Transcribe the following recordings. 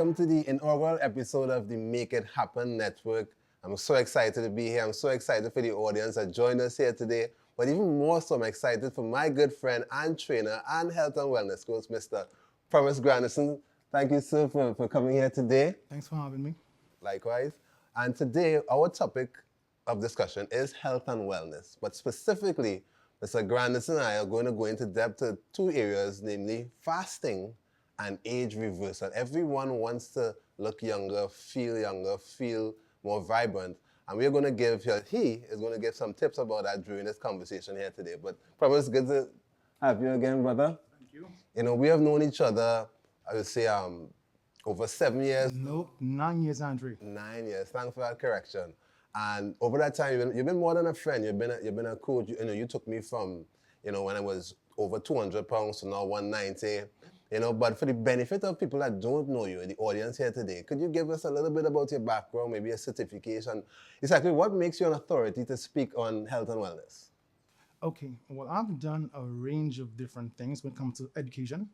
welcome to the inaugural episode of the Make It Happen Network. I'm so excited to be here. I'm so excited for the audience that joined us here today. But even more so, I'm excited for my good friend and trainer and health and wellness coach, Mr. Promise Granderson. Thank you, sir, for coming here today. Thanks for having me. Likewise. And today, our topic of discussion is health and wellness. But specifically, Mr. Granderson and I are going to go into depth to two areas, namely fasting and age reversal. Everyone wants to look younger, feel more vibrant. And we're going to he is going to give some tips about that during this conversation here today. But Promise, good to have you again, brother. Thank you. You know, we have known each other, I would say, over 7 years. Nope, 9 years, Andre. 9 years. Thanks for that correction. And over that time, you've been more than a friend. You've been a coach. You took me from, when I was over 200 pounds to now 190. But for the benefit of people that don't know you, the audience here today, could you give us a little bit about your background, maybe a certification? Exactly what makes you an authority to speak on health and wellness? Okay, well, I've done a range of different things when it comes to education.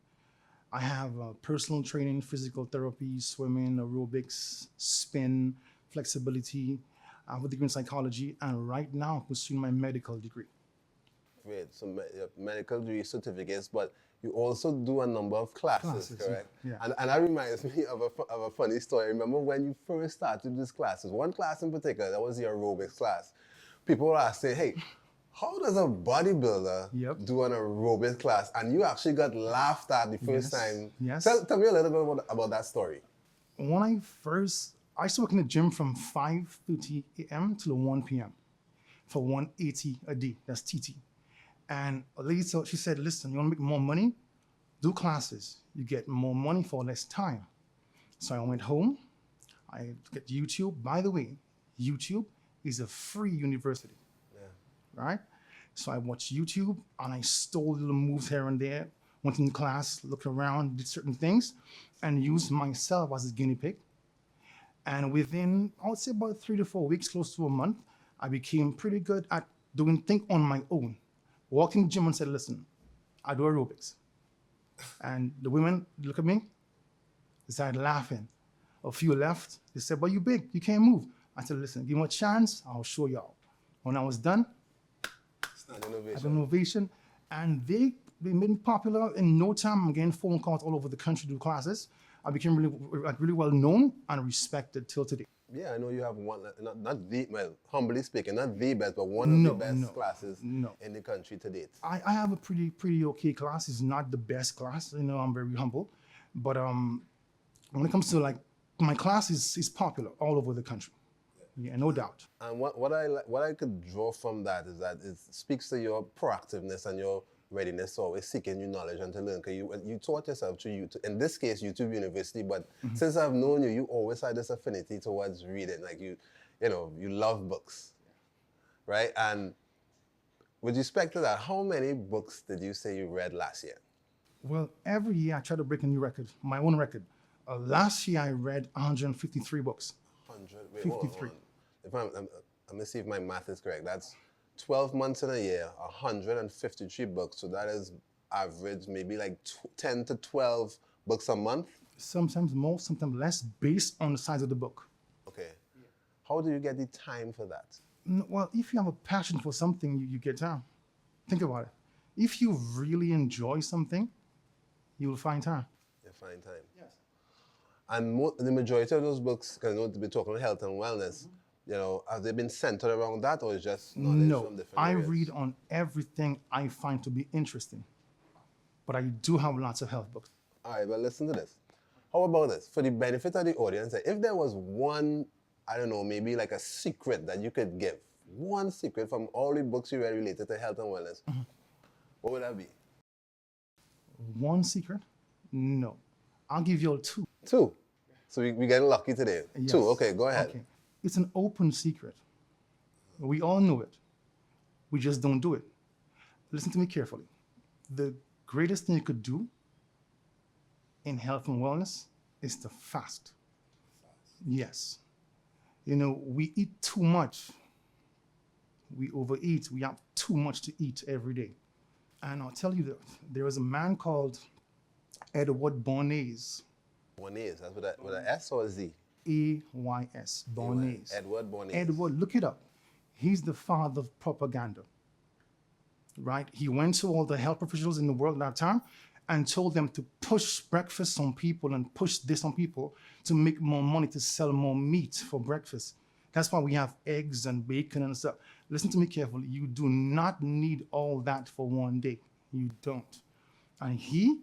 I have personal training, physical therapy, swimming, aerobics, spin, flexibility. I have a degree in psychology, and right now I'm pursuing my medical degree. Great, so medical degree certificates, but you also do a number of classes, correct? Yeah. And that reminds me of a funny story. I remember when you first started these classes, one class in particular, that was the aerobics class. People were asking, hey, how does a bodybuilder do an aerobics class? And you actually got laughed at the first time. Yes. Tell me a little bit about that story. When I used to work in the gym from 5:30 a.m. till 1 p.m. for 180 a day, that's TT. And a lady, she said, listen, you want to make more money? Do classes. You get more money for less time. So I went home. I get YouTube. By the way, YouTube is a free university. Right? So I watched YouTube and I stole little moves here and there, went in class, looked around, did certain things, and used myself as a guinea pig. And within, I would say about 3 to 4 weeks, close to a month, I became pretty good at doing things on my own. Walked in the gym and said, listen, I do aerobics. And the women look at me, they started laughing. A few left, they said, but you big, you can't move. I said, listen, give me a chance, I'll show y'all. When I was done, innovation, and they made me popular. In no time, I'm getting phone calls all over the country to do classes. I became really well known and respected till today. Yeah, I know you have one, humbly speaking, not the best, but one of the best classes in the country to date. I have a pretty okay class. It's not the best class, I'm very humble. But when it comes to my class is popular all over the country. Yeah, no doubt. And what I could draw from that is that it speaks to your proactiveness and your readiness to always seeking new knowledge and to learn. Because you taught yourself through YouTube, in this case, YouTube University, but since I've known you, you always had this affinity towards reading. Like you love books, right? And with respect to that, how many books did you say you read last year? Well, every year I try to break a new record, my own record. Last year I read 153 books. 53. I'm going to see if my math is correct. That's 12 months in a year, 153 books. So that is average, maybe like 10 to 12 books a month? Sometimes more, sometimes less, based on the size of the book. Okay. How do you get the time for that? Well, if you have a passion for something, you get time. Think about it. If you really enjoy something, you will find time. You'll find time. Yes. And the majority of those books, because I know we're talking about health and wellness, have they been centered around that, or is just knowledge from different areas? I read on everything I find to be interesting, but I do have lots of health books. All right, well, listen to this. How about this? For the benefit of the audience, if there was one, I don't know, maybe like a secret that you could give, one secret from all the books you read related to health and wellness, what would that be? One secret? No. I'll give you all two. Two? So we getting lucky today. Yes. Two, okay, go ahead. Okay. It's an open secret. We all know it. We just don't do it. Listen to me carefully. The greatest thing you could do in health and wellness is to fast. Yes. We eat too much. We overeat. We have too much to eat every day. And I'll tell you that there was a man called Edward Bernays. Bonays. That's with an S or a Z? Ays, Bernays. Edward Bonays. Edward, look it up. He's the father of propaganda, right? He went to all the health professionals in the world at that time and told them to push breakfast on people and push this on people to make more money, to sell more meat for breakfast. That's why we have eggs and bacon and stuff. Listen to me carefully. You do not need all that for one day. You don't. And he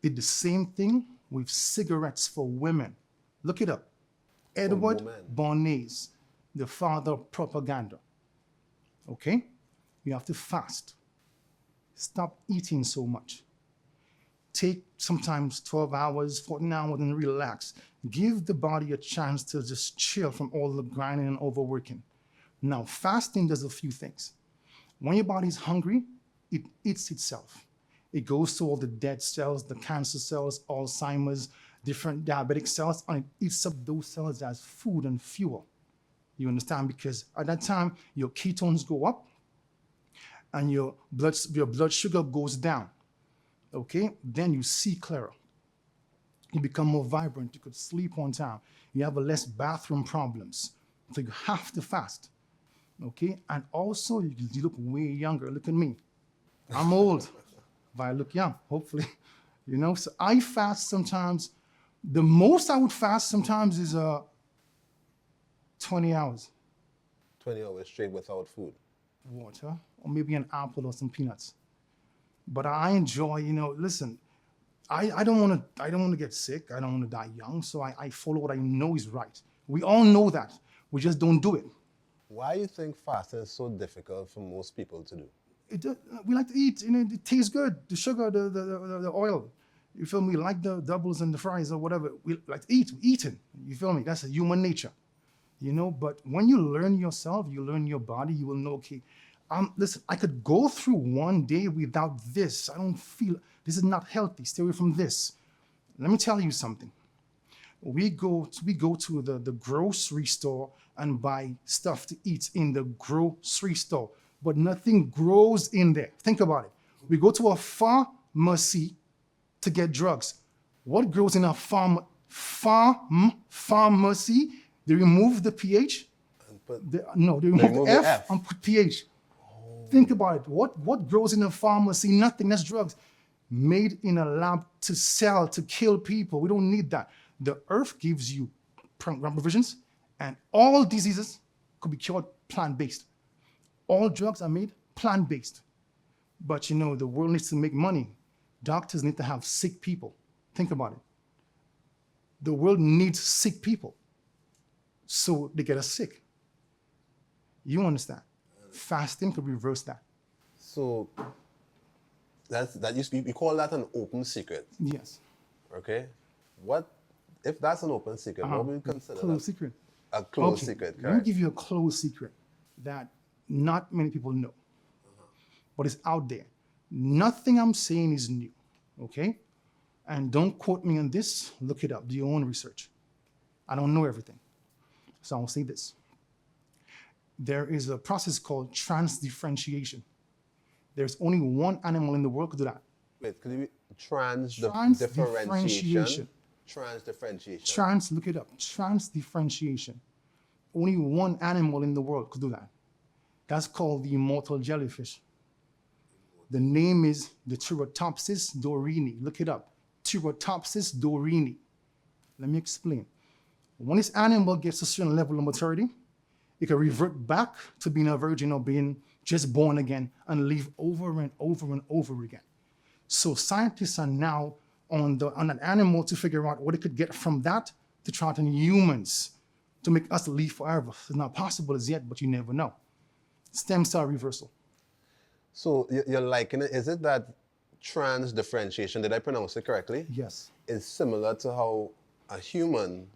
did the same thing with cigarettes for women. Look it up. Edward Bernays, the father of propaganda. Okay? You have to fast. Stop eating so much. Take sometimes 12 hours, 14 hours and relax. Give the body a chance to just chill from all the grinding and overworking. Now, fasting does a few things. When your body's hungry, it eats itself. It goes to all the dead cells, the cancer cells, Alzheimer's, different diabetic cells, and it eats up those cells as food and fuel. You understand? Because at that time, your ketones go up and your blood sugar goes down. Okay? Then you see clearer. You become more vibrant. You could sleep on time. You have less bathroom problems. So you have to fast. Okay? And also, you look way younger. Look at me. I'm old, but I look young, hopefully. You know, so I fast sometimes. The most I would fast sometimes is 20 hours. 20 hours straight without food. Water, or maybe an apple or some peanuts. But I enjoy, you know, listen, I don't want to get sick. I don't want to die young. So I follow what I know is right. We all know that. We just don't do it. Why do you think fasting is so difficult for most people to do? We like to eat, you know, it tastes good. The sugar, the oil. You feel me? Like the doubles and the fries or whatever. We like to eat. We're eating. You feel me? That's a human nature. You know, but when you learn yourself, you learn your body, you will know, okay, listen, I could go through one day without this. I don't feel, this is not healthy. Stay away from this. Let me tell you something. We go to the grocery store and buy stuff to eat in the grocery store, but nothing grows in there. Think about it. We go to a pharmacy to get drugs. What grows in a pharmacy? They remove the pH. They remove the F and put pH. Oh. Think about it. What grows in a pharmacy? Nothing. That's drugs made in a lab to sell, to kill people. We don't need that. The earth gives you provisions, and all diseases could be cured plant-based. All drugs are made plant-based. But you know, the world needs to make money. Doctors need to have sick people. Think about it. The world needs sick people. So they get us sick. You understand? Fasting could reverse that. So you call that an open secret? Yes. Okay. What if that's an open secret? What would you consider closed secret? A closed secret, correct? Let me give you a closed secret that not many people know, but it's out there. Nothing I'm saying is new, okay? And don't quote me on this. Look it up. Do your own research. I don't know everything. So I'll say this. There is a process called transdifferentiation. There's only one animal in the world who can do that. Wait, could you transdifferentiation? Transdifferentiation. Look it up. Transdifferentiation. Only one animal in the world could do that. That's called the immortal jellyfish. The name is the Turritopsis dorini. Look it up. Turritopsis dorini. Let me explain. When this animal gets a certain level of maturity, it can revert back to being a virgin or being just born again and live over and over and over again. So scientists are now on an animal to figure out what it could get from that to try it on humans to make us live forever. It's not possible as yet, but you never know. Stem cell reversal. So you're liking it. Is it that transdifferentiation, did I pronounce it correctly? Yes. Is similar to how a human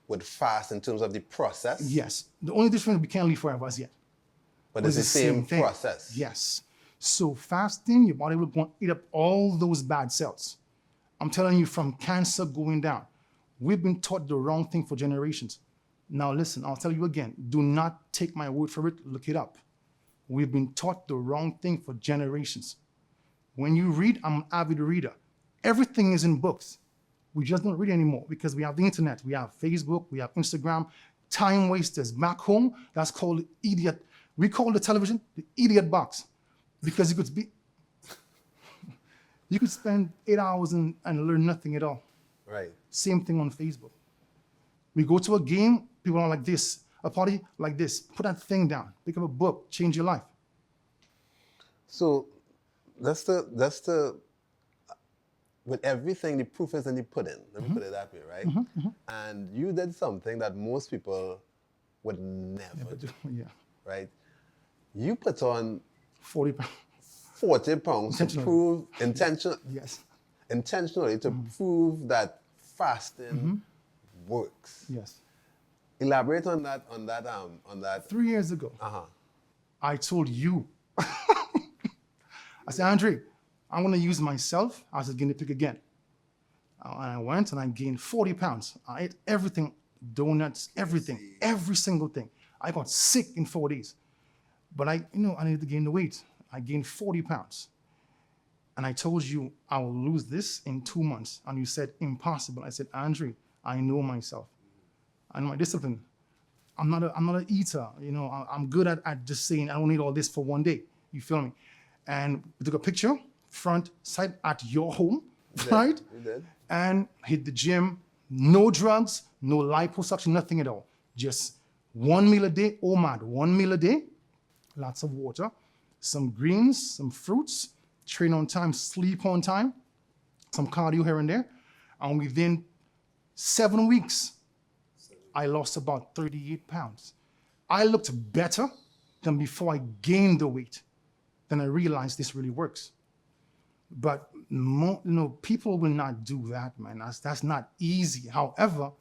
would fast in terms of the process? Yes. The only difference is we can't live forever as yet. But it's the same process? Yes. So fasting, your body will go and eat up all those bad cells. I'm telling you, from cancer going down. We've been taught the wrong thing for generations. Now listen, I'll tell you again, do not take my word for it, look it up. We've been taught the wrong thing for generations. When you read, I'm an avid reader. Everything is in books. We just don't read anymore because we have the internet, we have Facebook, we have Instagram. Time wasters. Back home, that's called the idiot. We call the television the idiot box because you could spend 8 hours and learn nothing at all. Right. Same thing on Facebook. We go to a game, people are like this. A party like this. Put that thing down. Pick up a book. Change your life. So that's the with everything, the proof is in the pudding. Let me put it that way, right? And you did something that most people would never do, Yeah. right? You put on 40 pounds. 40 pounds to prove Yes. intentionally to prove that fasting works. Yes. Elaborate on that. 3 years ago, I told you, I said, Andre, I'm going to use myself as a guinea pig again. And I went and I gained 40 pounds. I ate everything, donuts, everything, every single thing. I got sick in 4 days. But I needed to gain the weight. I gained 40 pounds. And I told you I will lose this in 2 months. And you said, impossible. I said, Andre, I know myself. I know my discipline. I'm not an eater. I'm good at just saying I don't need all this for one day. You feel me? And we took a picture, front, side, at your home, right? You did. And hit the gym. No drugs, no liposuction, nothing at all. Just 1 meal a day, OMAD, 1 meal a day, lots of water, some greens, some fruits, train on time, sleep on time, some cardio here and there. And within 7 weeks, I lost about 38 pounds. I looked better than before I gained the weight. Then I realized this really works. But people will not do that, man. That's not easy. However,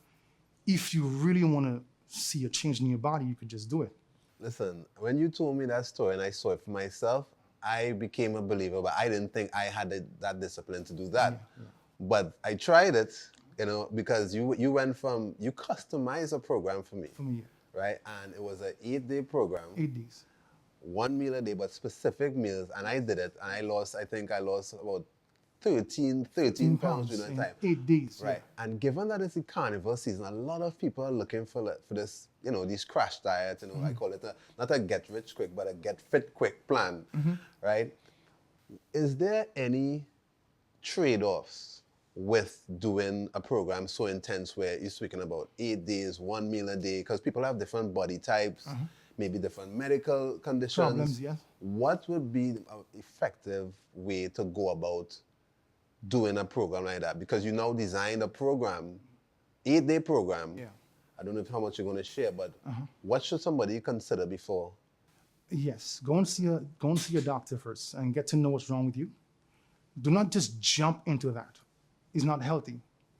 if you really want to see a change in your body, you could just do it. Listen, when you told me that story and I saw it for myself, I became a believer, but I didn't think I had that discipline to do that. Yeah. But I tried it, because you customized a program for me. For me, yeah. Right? And it was an 8-day program. 8 days. 1 meal a day, but specific meals. And I did it, and I think I lost about 13 pounds during that time. 8 days. Right. Yeah. And given that it's the carnival season, a lot of people are looking for this, these crash diets, I call it not a get rich quick, but a get fit quick plan, right? Is there any trade-offs with doing a program so intense where you're speaking about 8 days, 1 meal a day, because people have different body types, maybe different medical conditions. Problems, yes. What would be an effective way to go about doing a program like that? Because you now designed a program, 8-day program. Yeah. I don't know how much you're going to share, but what should somebody consider before? Yes, go and see your doctor first and get to know what's wrong with you. Do not just jump into that. It's not healthy.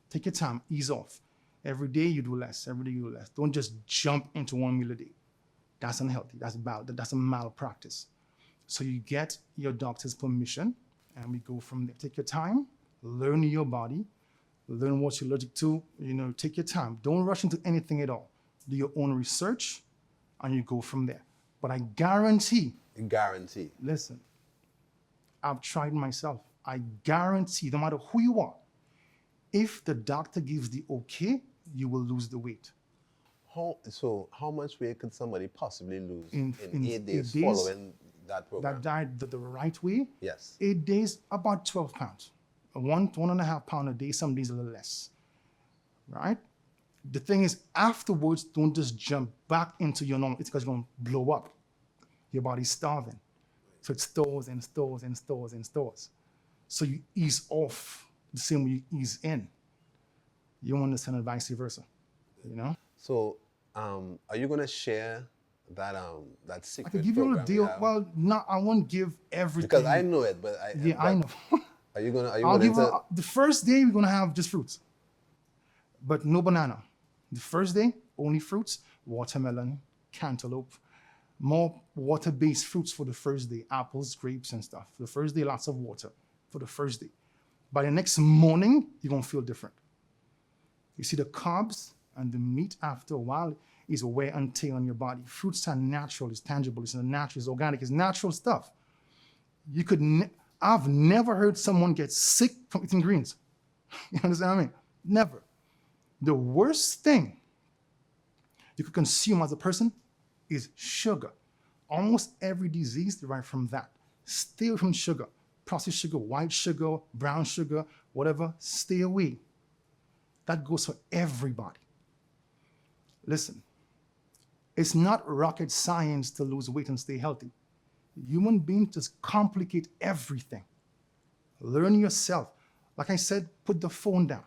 Take your time, ease off. Every day you do less, every day you do less. Don't just jump into 1 meal a day. That's unhealthy, that's bad, that's a malpractice. So you get your doctor's permission and we go from there. Take your time, learn your body, learn what you're allergic to, take your time. Don't rush into anything at all. Do your own research and you go from there. But I guarantee. Listen, I've tried myself. I guarantee, no matter who you are, if the doctor gives the okay, you will lose the weight. How much weight could somebody possibly lose in 8 days following that program? That diet the right way? Yes. 8 days, about 12 pounds. 1.5 pounds a day, some days a little less. Right? The thing is, afterwards, don't just jump back into your normal. It's because you're going to blow up. Your body's starving. So it stores and stores and stores and stores. So you ease off the same way you ease in. You don't understand it vice versa. So, are you going to share that secret? I can give you a deal. Well, I won't give everything. Because I know it, but I know. Are you going I'll give to? the first day we're going to have just fruits, but no banana. The first day only fruits, watermelon, cantaloupe, more water-based fruits for the first day, apples, grapes, and stuff. The first day, lots of water for the first day. By the next morning, you're going to feel different. You see the carbs and the meat after a while is wear and tear on your body. Fruits are natural, it's tangible, it's natural, it's organic, it's natural stuff. I've never heard someone get sick from eating greens. You understand what I mean? Never. The worst thing you could consume as a person is sugar. Almost every disease derived from that. Stay away from sugar. Processed sugar, white sugar, brown sugar, whatever, stay away. That goes for everybody. Listen, it's not rocket science to lose weight and stay healthy. Human beings just complicate everything. Learn yourself. Like I said, put the phone down.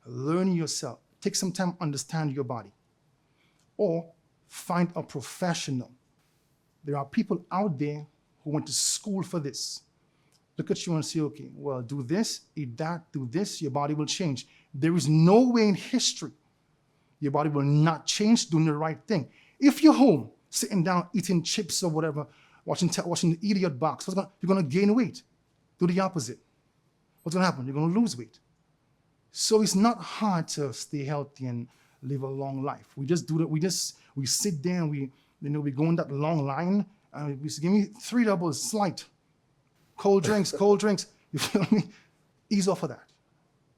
Learn yourself. Take some time to understand your body. Or find a professional. There are people out there who went to school for this. Look at you and say, okay, well, do this, eat that, do this, your body will change. There is no way in history your body will not change doing the right thing. If you're home, sitting down, eating chips or whatever, watching the idiot box, you're going to gain weight. Do the opposite. What's going to happen? You're going to lose weight. So it's not hard to stay healthy and live a long life. We just do that. We sit there and we go in that long line and we say, give me 3 doubles, slight. Cold drinks. You feel me? Ease off of that.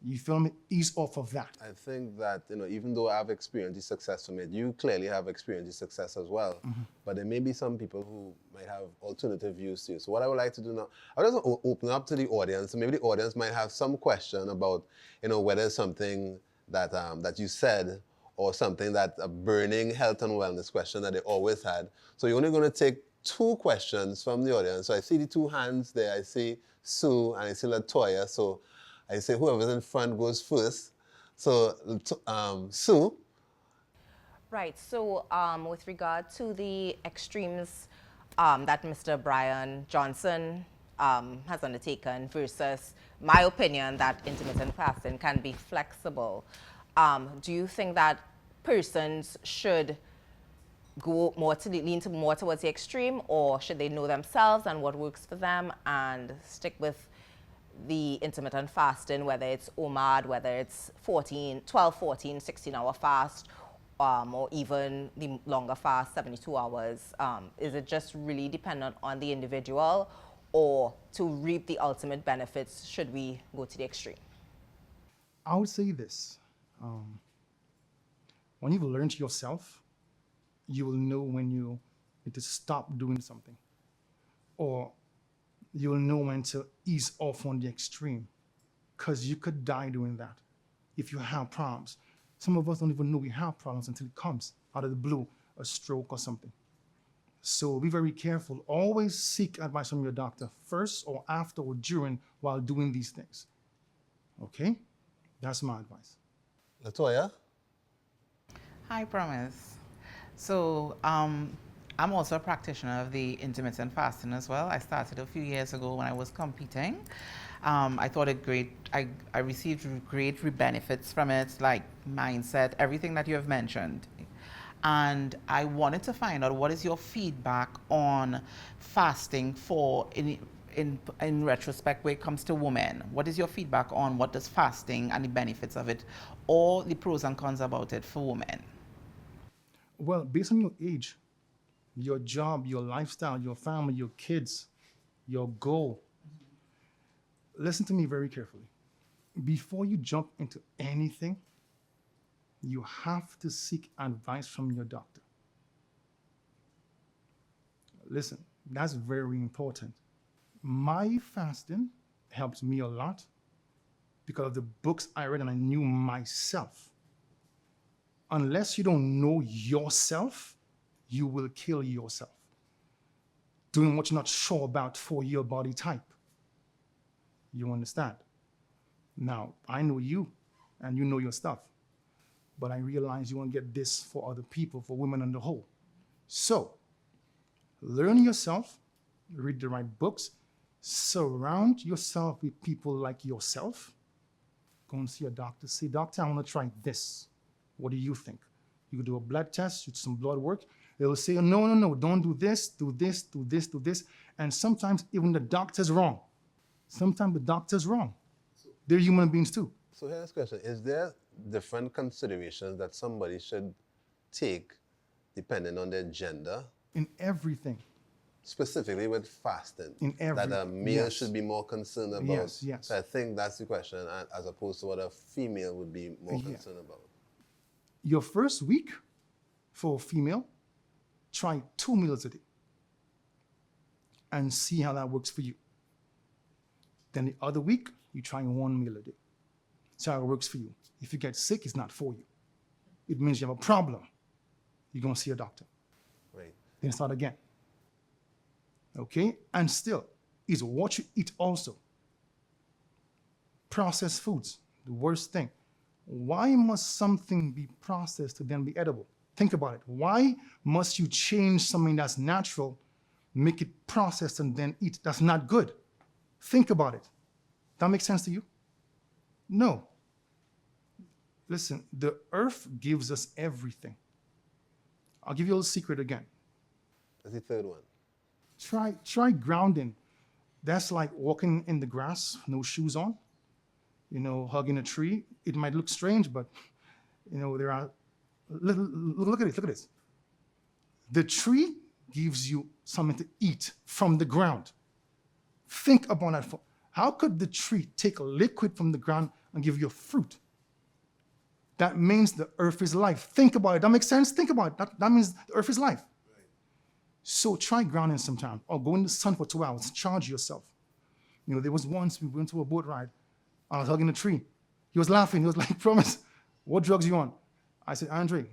You feel me? Ease off of that. I think that, even though I've experienced the success from it, you clearly have experienced the success as well. Mm-hmm. But there may be some people who might have alternative views to you. So what I would like to do now, I would just open up to the audience. So maybe the audience might have some question about, whether it's something that that you said or something that a burning health and wellness question that they always had. So you're only going to take 2 questions from the audience. So I see the 2 hands there. I see Sue and I see Latoya. So I say whoever's in front goes first. So, Sue. Right. So, with regard to the extremes that Mr. Brian Johnson has undertaken versus my opinion that intermittent fasting can be flexible, do you think that persons should go lean more towards the extreme, or should they know themselves and what works for them and stick with the intermittent fasting, whether it's OMAD, whether it's 12, 14, 16-hour fast, or even the longer fast, 72 hours? Is it just really dependent on the individual, or to reap the ultimate benefits, should we go to the extreme? I would say this. When you've learned yourself, you will know when you need to stop doing something, or you'll know when to ease off on the extreme, because you could die doing that if you have problems. Some of us don't even know we have problems until it comes out of the blue, a stroke or something. So be very careful. Always seek advice from your doctor first or after or during while doing these things. Okay? That's my advice. Latoya? Hi, Promise. So, I'm also a practitioner of the intermittent fasting as well. I started a few years ago when I was competing. I thought I received great benefits from it, like mindset, everything that you have mentioned. And I wanted to find out, what is your feedback on fasting for, in retrospect, when it comes to women? What is your feedback on what does fasting and the benefits of it, or the pros and cons about it for women? Well, based on your age, your job, your lifestyle, your family, your kids, your goal. Listen to me very carefully. Before you jump into anything, you have to seek advice from your doctor. Listen, that's very important. My fasting helped me a lot because of the books I read and I knew myself. Unless you don't know yourself, you will kill yourself doing what you're not sure about for your body type. You understand? Now, I know you and you know your stuff, but I realize you want to get this for other people, for women on the whole. So, learn yourself, read the right books, surround yourself with people like yourself. Go and see a doctor. Say, doctor, I want to try this. What do you think? You could do a blood test, do some blood work. They will say, no, don't do this, do this, do this, do this. And sometimes even the doctor's wrong. Sometimes the doctor's wrong. They're human beings too. So here's the question. Is there different considerations that somebody should take depending on their gender? In everything. specifically with fasting, In every- that a male yes. should be more concerned about. Yes, yes. So I think that's the question, as opposed to what a female would be more Yeah. concerned about. Your first week for a female, try 2 meals a day and see how that works for you. Then the other week, you try 1 meal a day. See how it works for you. If you get sick, it's not for you. It means you have a problem. You're going to see a doctor. Right. Then start again. Okay? And still, it's what you eat also. Processed foods, the worst thing. Why must something be processed to then be edible? Think about it. Why must you change something that's natural, make it processed, and then eat? That's not good. Think about it. That makes sense to you? No. Listen, the earth gives us everything. I'll give you a little secret again. That's the third one. Try grounding. That's like walking in the grass, no shoes on, hugging a tree. It might look strange, but there are, look at this. The tree gives you something to eat from the ground. Think about that. How could the tree take a liquid from the ground and give you a fruit? That means the earth is life. Think about it. That makes sense? Think about it. That means the earth is life. Right. So try grounding sometime, or go in the sun for 2 hours. Charge yourself. There was once we went to a boat ride. I was hugging a tree. He was laughing. He was like, Promise, what drugs are you on? I said, Andre,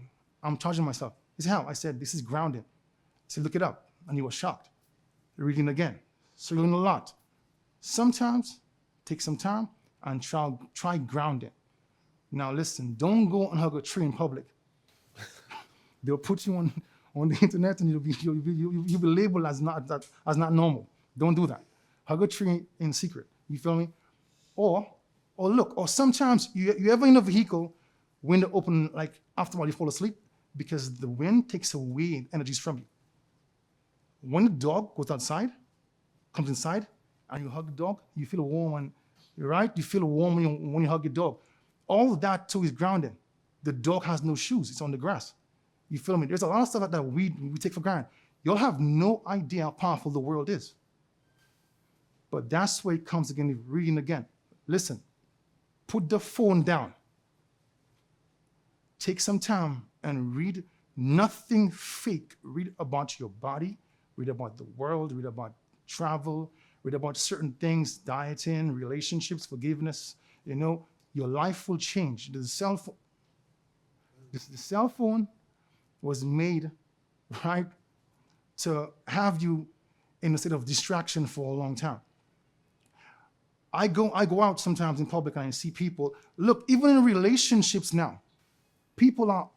I'm charging myself. He said, how? I said, this is grounding. I said, look it up. And he was shocked. Reading again. So you learn a lot. Sometimes take some time and try grounding. Now listen, don't go and hug a tree in public. They'll put you on the internet and you'll be labeled as not normal. Don't do that. Hug a tree in secret. You feel me? Or sometimes you ever in a vehicle, window open, like after a while you fall asleep because the wind takes away energies from you. When the dog goes outside, comes inside, and you hug the dog, you feel warm, right? You feel warm when you hug your dog. All of that too is grounding. The dog has no shoes, it's on the grass. You feel me? There's a lot of stuff that we take for granted. You'll have no idea how powerful the world is. But that's where it comes again, reading again. Listen, put the phone down. Take some time and read nothing fake. Read about your body, read about the world, read about travel, read about certain things, dieting, relationships, forgiveness. Your life will change. The cell phone was made, right, to have you in a state of distraction for a long time. I go out sometimes in public and I see people. Look, even in relationships now,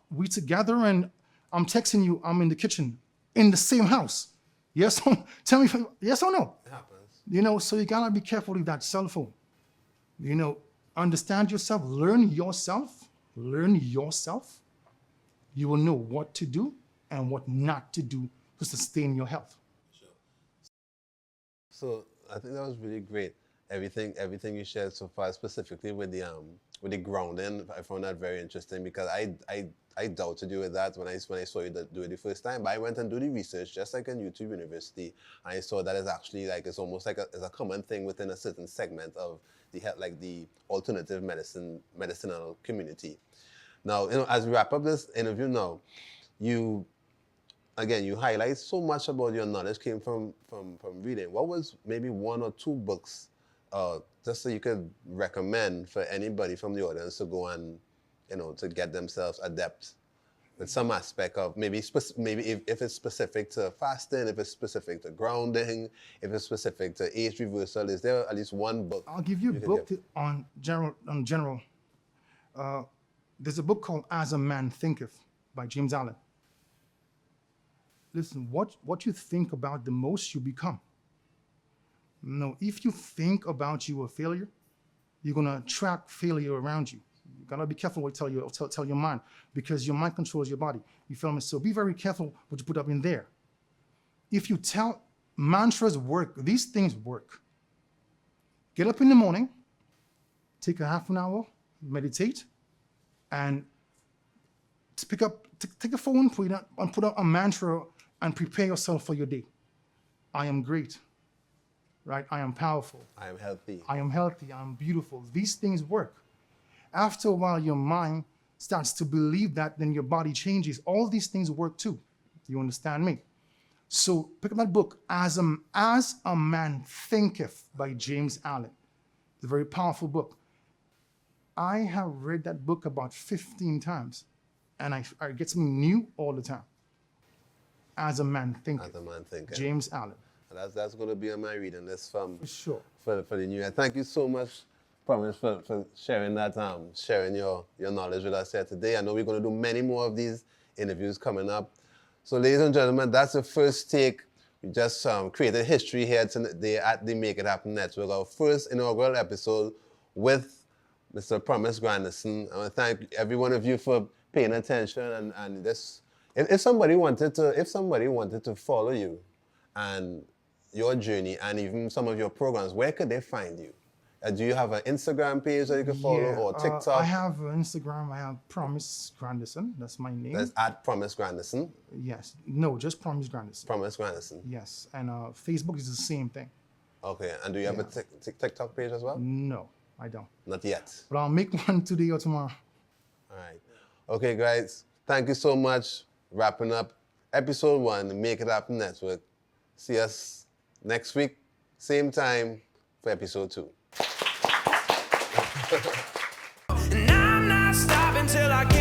we together and I'm texting you, I'm in the kitchen, in the same house. Yes, tell me, yes or no? It happens. So you gotta be careful with that cell phone. Understand yourself, learn yourself. You will know what to do and what not to do to sustain your health. Sure. So I think that was really great. Everything you shared so far, specifically with the grounding, I found that very interesting because I doubted you with that when I saw you do it the first time. But I went and do the research, just like in YouTube University, and I saw that it's actually it's almost like it's a common thing within a certain segment of the health, like the alternative medicinal community. Now, as we wrap up this interview now, you highlight so much about your knowledge came from reading. What was maybe 1 or 2 books, just so you could recommend for anybody from the audience to go and, to get themselves adept with some aspect of maybe if it's specific to fasting, if it's specific to grounding, if it's specific to age reversal, is there at least one book? I'll give you a book on general. There's a book called As a Man Thinketh by James Allen. Listen, what you think about the most, you become. If you think about you a failure, you're gonna attract failure around you. You gotta be careful what you tell your mind, because your mind controls your body. You feel me? So be very careful what you put up in there. If you tell mantras work, these things work. Get up in the morning, take a half an hour, meditate, and take a phone, put up a mantra, and prepare yourself for your day. I am great, right? I am powerful. I am healthy. I am healthy. I am beautiful. These things work. After a while, your mind starts to believe that, then your body changes. All these things work too. You understand me? So pick up that book, As a Man Thinketh by James Allen. It's a very powerful book. I have read that book about 15 times, and I get something new all the time. As a Man Thinketh. As a Man Thinketh. James Allen. That's going to be on my reading list for sure. For the new year. Thank you so much, Promise, for sharing that, sharing your knowledge with us here today. I know we're going to do many more of these interviews coming up. So, ladies and gentlemen, that's the first take. We just created history here today at the Make It Happen Network, our first inaugural episode with Mr. Promise Granderson. I want to thank every one of you for paying attention and this. If somebody wanted to follow you and your journey and even some of your programs, where could they find you? Do you have an Instagram page that you can follow or TikTok? I have Instagram. I have Promise Granderson. That's my name. That's at Promise Granderson. Yes. No, just Promise Granderson. Promise Granderson. Yes. And Facebook is the same thing. Okay. And do you have a TikTok page as well? No, I don't. Not yet. But I'll make one today or tomorrow. All right. Okay, guys. Thank you so much. Wrapping up episode 1, the Make It Happen Network. See us next week, same time for episode 2. And I'm not stopping till I get